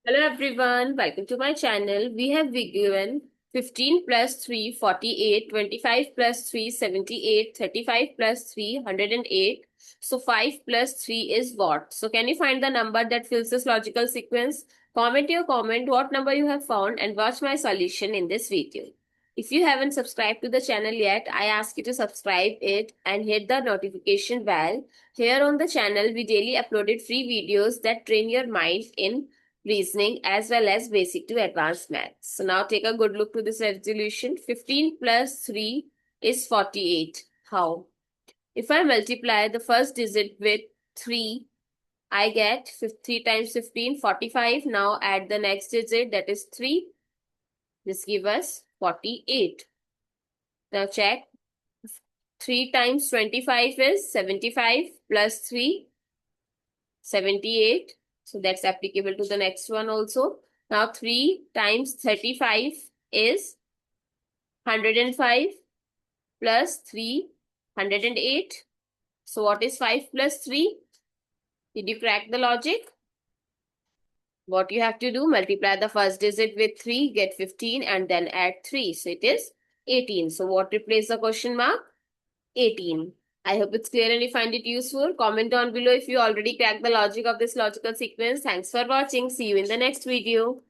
Hello everyone, welcome to my channel. We have been given 15 plus 3, 48, 25 plus 3, 78, 35 plus 3, 108. So 5 plus 3 is what? So can you find the number that fills this logical sequence? Comment your comment what number you have found and watch my solution in this video. If you haven't subscribed to the channel yet, I ask you to subscribe it and hit the notification bell. Here on the channel, we daily uploaded free videos that train your mind in reasoning as well as basic to advanced maths. So now take a good look to this resolution. 15 plus 3 is 48. How? If I multiply the first digit with 3, I get 3 times 15, 45. Now add the next digit, that is 3. This gives us 48. Now check. 3 times 25 is 75 plus 3, 78. So that's applicable to the next one also. Now 3 times 35 is 105 plus 3, 108. So what is 5 plus 3? Did you crack the logic? What you have to do, multiply the first digit with 3, get 15 and then add 3. So it is 18. So what replaces the question mark? 18. I hope it's clear and you find it useful. Comment down below if you already cracked the logic of this logical sequence. Thanks for watching. See you in the next video.